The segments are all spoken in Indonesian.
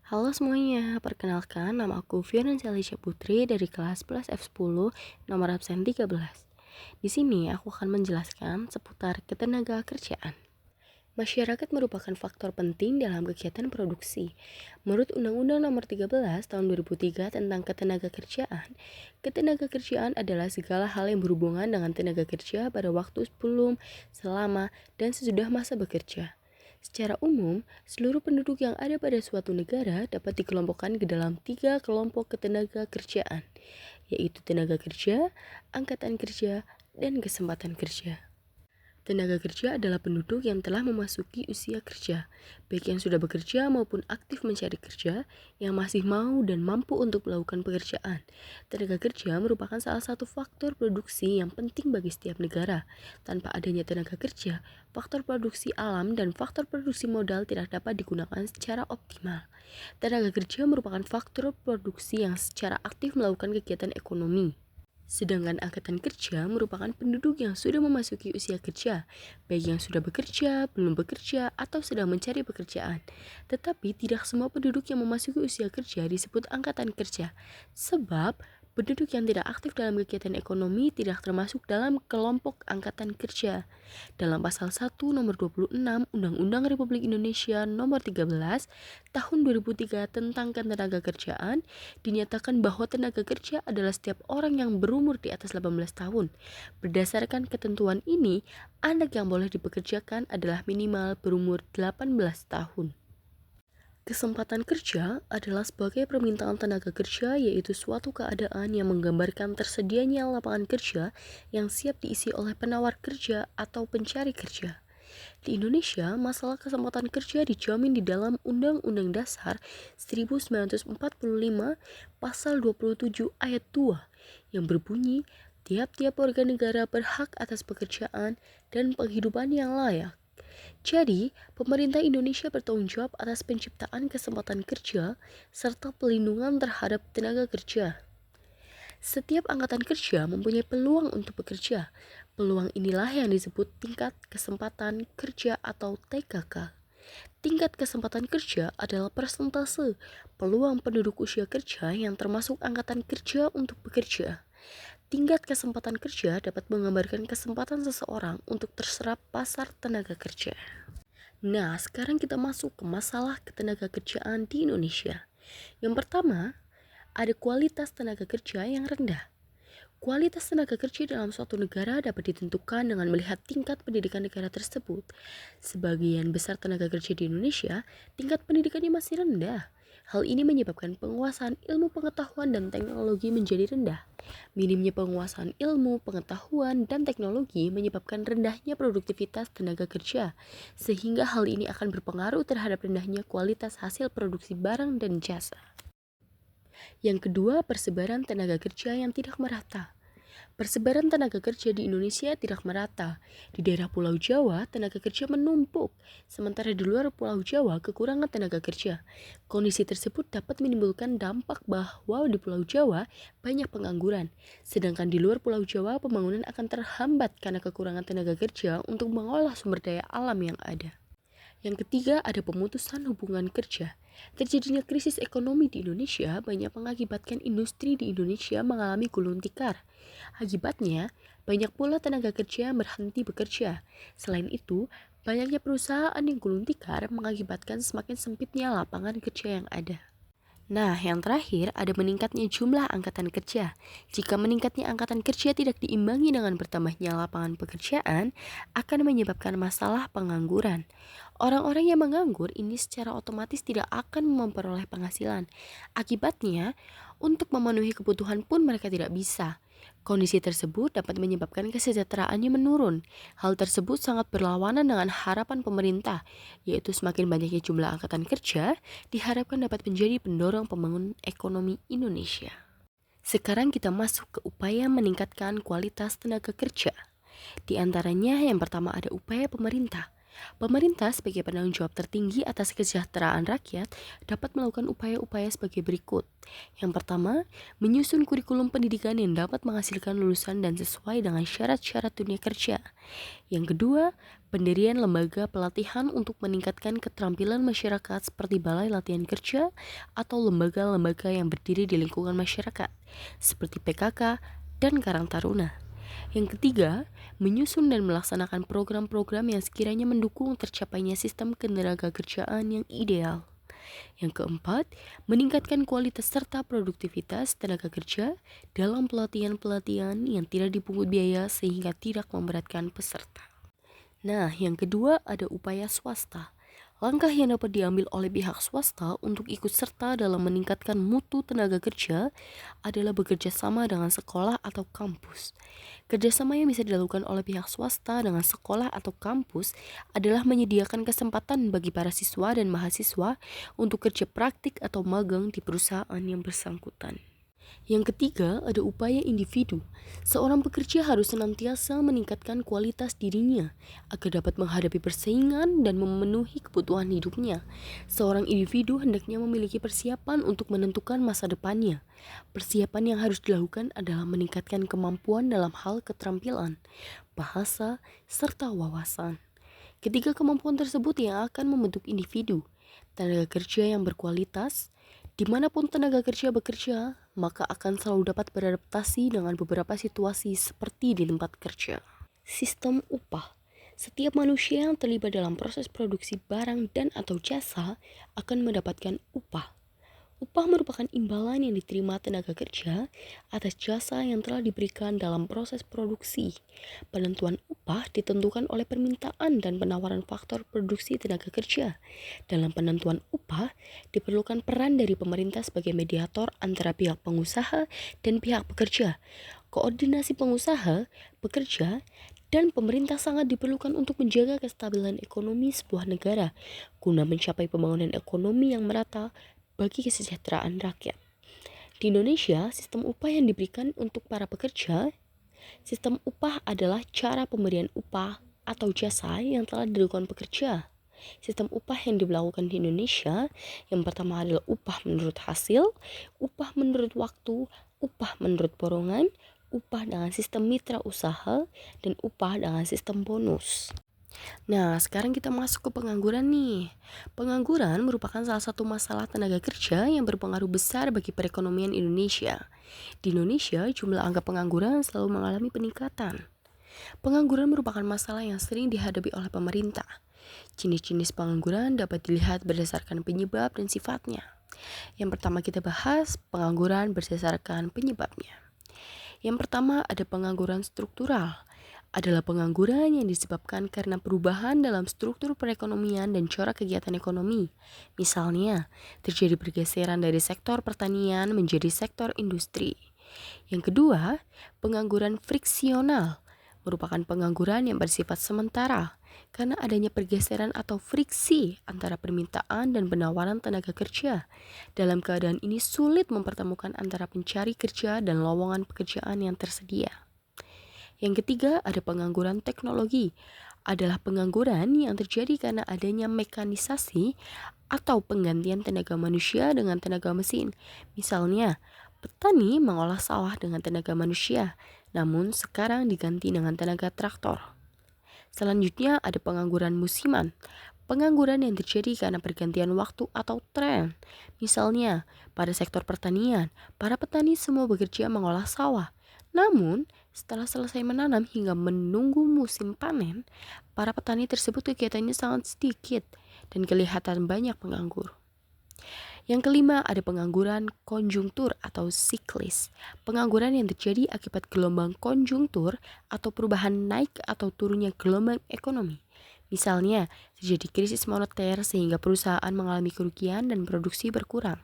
Halo semuanya, perkenalkan nama aku Firenze Alicia Putri dari kelas 11 F10 nomor absen 13. Di sini aku akan menjelaskan seputar ketenaga kerjaan. Masyarakat merupakan faktor penting dalam kegiatan produksi. Menurut Undang-Undang Nomor 13 Tahun 2003 tentang ketenaga kerjaan adalah segala hal yang berhubungan dengan tenaga kerja pada waktu sebelum, selama, dan sesudah masa bekerja. Secara umum, seluruh penduduk yang ada pada suatu negara dapat dikelompokkan ke dalam 3 kelompok ketenaga kerjaan, yaitu tenaga kerja, angkatan kerja, dan kesempatan kerja. Tenaga kerja adalah penduduk yang telah memasuki usia kerja, baik yang sudah bekerja maupun aktif mencari kerja, yang masih mau dan mampu untuk melakukan pekerjaan. Tenaga kerja merupakan salah satu faktor produksi yang penting bagi setiap negara. Tanpa adanya tenaga kerja, faktor produksi alam dan faktor produksi modal tidak dapat digunakan secara optimal. Tenaga kerja merupakan faktor produksi yang secara aktif melakukan kegiatan ekonomi. Sedangkan angkatan kerja merupakan penduduk yang sudah memasuki usia kerja, baik yang sudah bekerja, belum bekerja, atau sedang mencari pekerjaan. Tetapi tidak semua penduduk yang memasuki usia kerja disebut angkatan kerja, sebab penduduk yang tidak aktif dalam kegiatan ekonomi tidak termasuk dalam kelompok angkatan kerja. Dalam pasal 1 nomor 26 Undang-Undang Republik Indonesia nomor 13 tahun 2003 tentang ketenaga kerjaan, dinyatakan bahwa tenaga kerja adalah setiap orang yang berumur di atas 18 tahun. Berdasarkan ketentuan ini, anak yang boleh dipekerjakan adalah minimal berumur 18 tahun. Kesempatan kerja adalah sebagai permintaan tenaga kerja, yaitu suatu keadaan yang menggambarkan tersedianya lapangan kerja yang siap diisi oleh penawar kerja atau pencari kerja. Di Indonesia, masalah kesempatan kerja dijamin di dalam Undang-Undang Dasar 1945 Pasal 27 Ayat 2 yang berbunyi, tiap-tiap warga negara berhak atas pekerjaan dan penghidupan yang layak. Jadi, pemerintah Indonesia bertanggung jawab atas penciptaan kesempatan kerja serta pelindungan terhadap tenaga kerja. Setiap angkatan kerja mempunyai peluang untuk bekerja. Peluang inilah yang disebut tingkat kesempatan kerja atau TKK. Tingkat kesempatan kerja adalah persentase peluang penduduk usia kerja yang termasuk angkatan kerja untuk bekerja. Tingkat kesempatan kerja dapat menggambarkan kesempatan seseorang untuk terserap pasar tenaga kerja. Nah, sekarang kita masuk ke masalah ketenaga kerjaan di Indonesia. Yang pertama, ada kualitas tenaga kerja yang rendah. Kualitas tenaga kerja dalam suatu negara dapat ditentukan dengan melihat tingkat pendidikan negara tersebut. Sebagian besar tenaga kerja di Indonesia, tingkat pendidikannya masih rendah. Hal ini menyebabkan penguasaan ilmu pengetahuan dan teknologi menjadi rendah. Minimnya penguasaan ilmu, pengetahuan, dan teknologi menyebabkan rendahnya produktivitas tenaga kerja, sehingga hal ini akan berpengaruh terhadap rendahnya kualitas hasil produksi barang dan jasa. Yang kedua, persebaran tenaga kerja yang tidak merata. Persebaran tenaga kerja di Indonesia tidak merata. Di daerah Pulau Jawa, tenaga kerja menumpuk, sementara di luar Pulau Jawa kekurangan tenaga kerja. Kondisi tersebut dapat menimbulkan dampak bahwa di Pulau Jawa banyak pengangguran, sedangkan di luar Pulau Jawa pembangunan akan terhambat karena kekurangan tenaga kerja untuk mengolah sumber daya alam yang ada. Yang ketiga, ada pemutusan hubungan kerja. Terjadinya krisis ekonomi di Indonesia banyak mengakibatkan industri di Indonesia mengalami gulung tikar. Akibatnya, banyak pula tenaga kerja yang berhenti bekerja. Selain itu, banyaknya perusahaan yang gulung tikar mengakibatkan semakin sempitnya lapangan kerja yang ada. Nah, yang terakhir ada meningkatnya jumlah angkatan kerja. Jika meningkatnya angkatan kerja tidak diimbangi dengan bertambahnya lapangan pekerjaan, akan menyebabkan masalah pengangguran. Orang-orang yang menganggur ini secara otomatis tidak akan memperoleh penghasilan. Akibatnya, untuk memenuhi kebutuhan pun mereka tidak bisa. Kondisi tersebut dapat menyebabkan kesejahteraannya menurun. Hal tersebut sangat berlawanan dengan harapan pemerintah, yaitu semakin banyaknya jumlah angkatan kerja diharapkan dapat menjadi pendorong pembangunan ekonomi Indonesia. Sekarang kita masuk ke upaya meningkatkan kualitas tenaga kerja. Di antaranya yang pertama ada upaya pemerintah. Pemerintah sebagai penanggung jawab tertinggi atas kesejahteraan rakyat dapat melakukan upaya-upaya sebagai berikut. Yang pertama, menyusun kurikulum pendidikan yang dapat menghasilkan lulusan dan sesuai dengan syarat-syarat dunia kerja. Yang kedua, pendirian lembaga pelatihan untuk meningkatkan keterampilan masyarakat seperti balai latihan kerja atau lembaga-lembaga yang berdiri di lingkungan masyarakat seperti PKK dan Karang Taruna. Yang ketiga, menyusun dan melaksanakan program-program yang sekiranya mendukung tercapainya sistem ketenagakerjaan yang ideal. Yang keempat, meningkatkan kualitas serta produktivitas tenaga kerja dalam pelatihan-pelatihan yang tidak dipungut biaya sehingga tidak memberatkan peserta. Nah, yang kedua ada upaya swasta. Langkah yang dapat diambil oleh pihak swasta untuk ikut serta dalam meningkatkan mutu tenaga kerja adalah bekerja sama dengan sekolah atau kampus. Kerjasama yang bisa dilakukan oleh pihak swasta dengan sekolah atau kampus adalah menyediakan kesempatan bagi para siswa dan mahasiswa untuk kerja praktik atau magang di perusahaan yang bersangkutan. Yang ketiga, ada upaya individu. Seorang pekerja harus senantiasa meningkatkan kualitas dirinya agar dapat menghadapi persaingan dan memenuhi kebutuhan hidupnya. Seorang individu hendaknya memiliki persiapan untuk menentukan masa depannya. Persiapan yang harus dilakukan adalah meningkatkan kemampuan dalam hal keterampilan, bahasa, serta wawasan. Ketiga kemampuan tersebut yang akan membentuk individu, tenaga kerja yang berkualitas. Dimanapun tenaga kerja bekerja, maka akan selalu dapat beradaptasi dengan beberapa situasi seperti di tempat kerja. Sistem upah. Setiap manusia yang terlibat dalam proses produksi barang dan atau jasa akan mendapatkan upah. Upah merupakan imbalan yang diterima tenaga kerja atas jasa yang telah diberikan dalam proses produksi. Penentuan upah ditentukan oleh permintaan dan penawaran faktor produksi tenaga kerja. Dalam penentuan upah, diperlukan peran dari pemerintah sebagai mediator antara pihak pengusaha dan pihak pekerja. Koordinasi pengusaha, pekerja, dan pemerintah sangat diperlukan untuk menjaga kestabilan ekonomi sebuah negara guna mencapai pembangunan ekonomi yang merata bagi kesejahteraan rakyat. Di Indonesia, sistem upah yang diberikan untuk para pekerja, sistem upah adalah cara pemberian upah atau jasa yang telah dilakukan pekerja. Sistem upah yang diberlakukan di Indonesia, yang pertama adalah upah menurut hasil, upah menurut waktu, upah menurut borongan, upah dengan sistem mitra usaha, dan upah dengan sistem bonus. Nah, sekarang kita masuk ke pengangguran nih. Pengangguran merupakan salah satu masalah tenaga kerja yang berpengaruh besar bagi perekonomian Indonesia. Di Indonesia, jumlah angka pengangguran selalu mengalami peningkatan. Pengangguran merupakan masalah yang sering dihadapi oleh pemerintah. Jenis-jenis pengangguran dapat dilihat berdasarkan penyebab dan sifatnya. Yang pertama kita bahas pengangguran berdasarkan penyebabnya. Yang pertama ada pengangguran struktural. Adalah pengangguran yang disebabkan karena perubahan dalam struktur perekonomian dan corak kegiatan ekonomi. Misalnya, terjadi pergeseran dari sektor pertanian menjadi sektor industri. Yang kedua, pengangguran friksional merupakan pengangguran yang bersifat sementara karena adanya pergeseran atau friksi antara permintaan dan penawaran tenaga kerja. Dalam keadaan ini sulit mempertemukan antara pencari kerja dan lowongan pekerjaan yang tersedia. Yang ketiga ada pengangguran teknologi. Adalah pengangguran yang terjadi karena adanya mekanisasi atau penggantian tenaga manusia dengan tenaga mesin. Misalnya, petani mengolah sawah dengan tenaga manusia, namun sekarang diganti dengan tenaga traktor. Selanjutnya ada pengangguran musiman. Pengangguran yang terjadi karena pergantian waktu atau tren. Misalnya, pada sektor pertanian, para petani semua bekerja mengolah sawah. Namun, setelah selesai menanam hingga menunggu musim panen, para petani tersebut kegiatannya sangat sedikit dan kelihatan banyak penganggur. Yang kelima ada pengangguran konjungtur atau siklis. Pengangguran yang terjadi akibat gelombang konjungtur atau perubahan naik atau turunnya gelombang ekonomi. Misalnya, terjadi krisis moneter sehingga perusahaan mengalami kerugian dan produksi berkurang.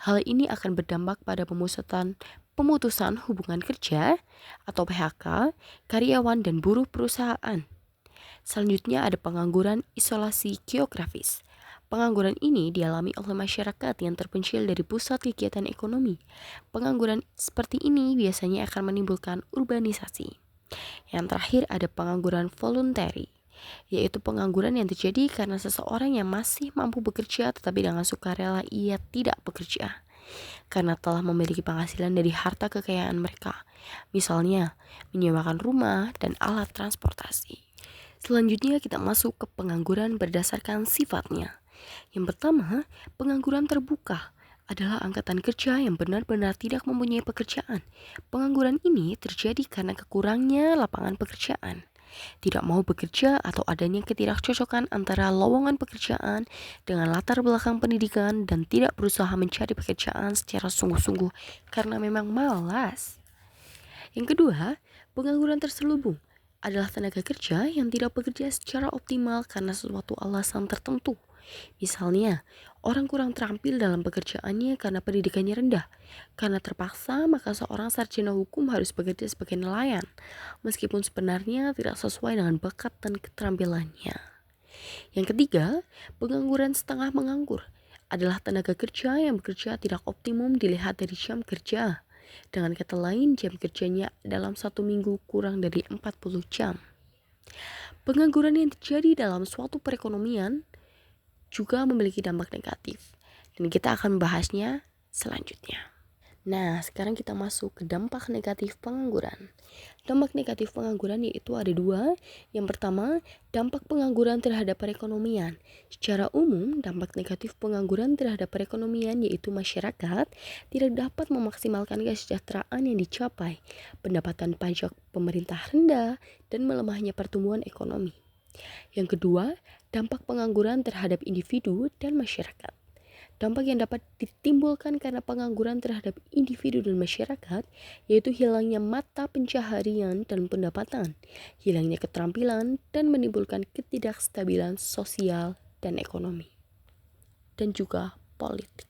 Hal ini akan berdampak pada pemutusan hubungan kerja atau PHK, karyawan dan buruh perusahaan. Selanjutnya ada pengangguran isolasi geografis. Pengangguran ini dialami oleh masyarakat yang terpencil dari pusat kegiatan ekonomi. Pengangguran seperti ini biasanya akan menimbulkan urbanisasi. Yang terakhir ada pengangguran voluntary. yaitu pengangguran yang terjadi karena seseorang yang masih mampu bekerja tetapi dengan sukarela ia tidak bekerja karena telah memiliki penghasilan dari harta kekayaan mereka, misalnya menyewakan rumah dan alat transportasi. Selanjutnya kita masuk ke pengangguran berdasarkan sifatnya. Yang pertama, pengangguran terbuka adalah angkatan kerja yang benar-benar tidak mempunyai pekerjaan. Pengangguran ini terjadi karena kekurangnya lapangan pekerjaan, tidak mau bekerja atau adanya ketidakcocokan antara lowongan pekerjaan dengan latar belakang pendidikan dan tidak berusaha mencari pekerjaan secara sungguh-sungguh karena memang malas. Yang kedua, pengangguran terselubung adalah tenaga kerja yang tidak bekerja secara optimal karena suatu alasan tertentu. Misalnya, orang kurang terampil dalam pekerjaannya karena pendidikannya rendah. Karena terpaksa, maka seorang sarjana hukum harus bekerja sebagai nelayan, meskipun sebenarnya tidak sesuai dengan bakat dan keterampilannya. Yang ketiga, pengangguran setengah menganggur adalah tenaga kerja yang bekerja tidak optimum dilihat dari jam kerja. Dengan kata lain, jam kerjanya dalam satu minggu kurang dari 40 jam. Pengangguran yang terjadi dalam suatu perekonomian juga memiliki dampak negatif, dan kita akan membahasnya selanjutnya. Nah, sekarang kita masuk ke dampak negatif pengangguran. Dampak negatif pengangguran yaitu ada dua. Yang pertama, dampak pengangguran terhadap perekonomian. Secara umum, dampak negatif pengangguran terhadap perekonomian yaitu masyarakat tidak dapat memaksimalkan kesejahteraan yang dicapai, pendapatan pajak pemerintah rendah, dan melemahnya pertumbuhan ekonomi. Yang kedua, dampak pengangguran terhadap individu dan masyarakat. Dampak yang dapat ditimbulkan karena pengangguran terhadap individu dan masyarakat yaitu hilangnya mata pencaharian dan pendapatan, hilangnya keterampilan, dan menimbulkan ketidakstabilan sosial dan ekonomi, dan juga politik.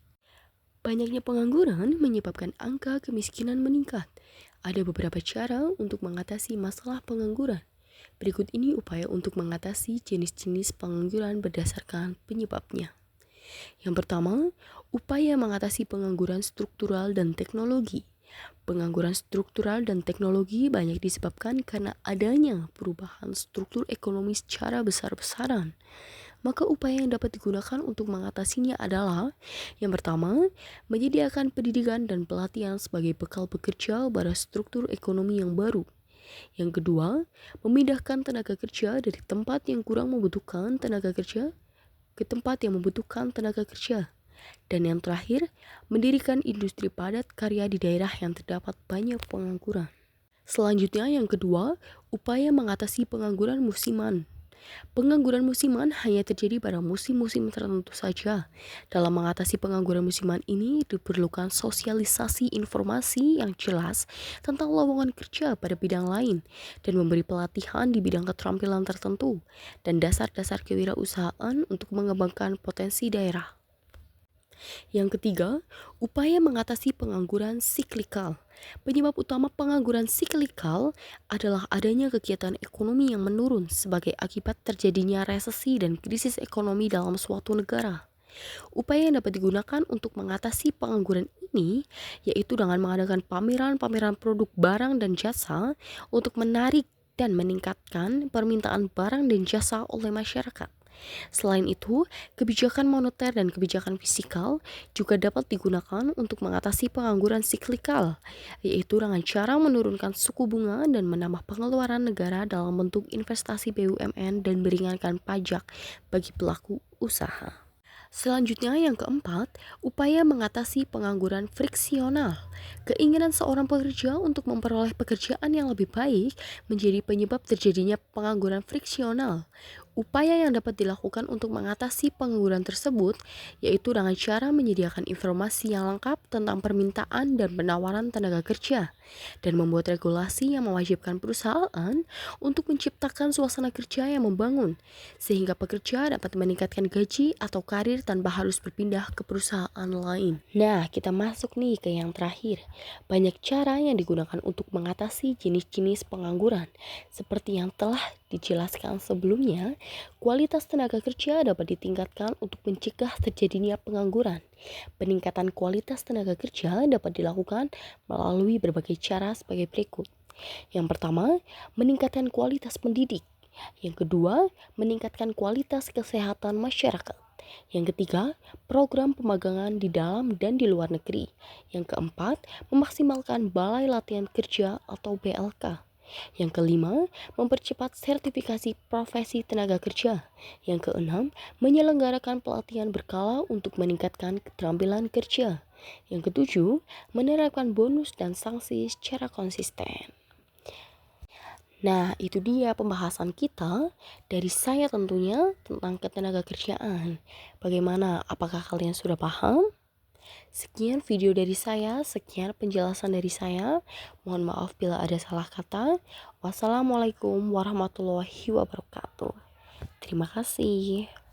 Banyaknya pengangguran menyebabkan angka kemiskinan meningkat. Ada beberapa cara untuk mengatasi masalah pengangguran. Berikut ini upaya untuk mengatasi jenis-jenis pengangguran berdasarkan penyebabnya. Yang pertama, upaya mengatasi pengangguran struktural dan teknologi. Pengangguran struktural dan teknologi banyak disebabkan karena adanya perubahan struktur ekonomi secara besar-besaran. Maka upaya yang dapat digunakan untuk mengatasinya adalah: yang pertama, menyediakan pendidikan dan pelatihan sebagai bekal bekerja pada struktur ekonomi yang baru. Yang kedua, memindahkan tenaga kerja dari tempat yang kurang membutuhkan tenaga kerja ke tempat yang membutuhkan tenaga kerja. Dan yang terakhir, mendirikan industri padat karya di daerah yang terdapat banyak pengangguran. Selanjutnya yang kedua, upaya mengatasi pengangguran musiman. Pengangguran musiman hanya terjadi pada musim-musim tertentu saja. Dalam mengatasi pengangguran musiman ini diperlukan sosialisasi informasi yang jelas tentang lowongan kerja pada bidang lain dan memberi pelatihan di bidang keterampilan tertentu dan dasar-dasar kewirausahaan untuk mengembangkan potensi daerah. Yang ketiga, upaya mengatasi pengangguran siklikal. Penyebab utama pengangguran siklikal adalah adanya kegiatan ekonomi yang menurun sebagai akibat terjadinya resesi dan krisis ekonomi dalam suatu negara. Upaya yang dapat digunakan untuk mengatasi pengangguran ini yaitu dengan mengadakan pameran-pameran produk barang dan jasa untuk menarik dan meningkatkan permintaan barang dan jasa oleh masyarakat. Selain itu, kebijakan moneter dan kebijakan fiskal juga dapat digunakan untuk mengatasi pengangguran siklikal, yaitu dengan cara menurunkan suku bunga dan menambah pengeluaran negara dalam bentuk investasi BUMN dan meringankan pajak bagi pelaku usaha. Selanjutnya yang keempat, upaya mengatasi pengangguran friksional. Keinginan seorang pekerja untuk memperoleh pekerjaan yang lebih baik menjadi penyebab terjadinya pengangguran friksional. Upaya yang dapat dilakukan untuk mengatasi pengangguran tersebut yaitu dengan cara menyediakan informasi yang lengkap tentang permintaan dan penawaran tenaga kerja dan membuat regulasi yang mewajibkan perusahaan untuk menciptakan suasana kerja yang membangun sehingga pekerja dapat meningkatkan gaji atau karir tanpa harus berpindah ke perusahaan lain. Nah, kita masuk nih ke yang terakhir. Banyak cara yang digunakan untuk mengatasi jenis-jenis pengangguran. Seperti yang telah dijelaskan sebelumnya, kualitas tenaga kerja dapat ditingkatkan untuk mencegah terjadinya pengangguran. Peningkatan kualitas tenaga kerja dapat dilakukan melalui berbagai cara sebagai berikut. Yang pertama, meningkatkan kualitas pendidik. Yang kedua, meningkatkan kualitas kesehatan masyarakat. Yang ketiga, program pemagangan di dalam dan di luar negeri. Yang keempat, memaksimalkan balai latihan kerja atau BLK. Yang kelima, mempercepat sertifikasi profesi tenaga kerja. Yang keenam, menyelenggarakan pelatihan berkala untuk meningkatkan keterampilan kerja. Yang ketujuh, menerapkan bonus dan sanksi secara konsisten. Nah, itu dia pembahasan kita dari saya tentunya tentang ketenaga kerjaan. Bagaimana? Apakah kalian sudah paham? Sekian video dari saya, sekian penjelasan dari saya. Mohon maaf bila ada salah kata. Wassalamualaikum warahmatullahi wabarakatuh. Terima kasih.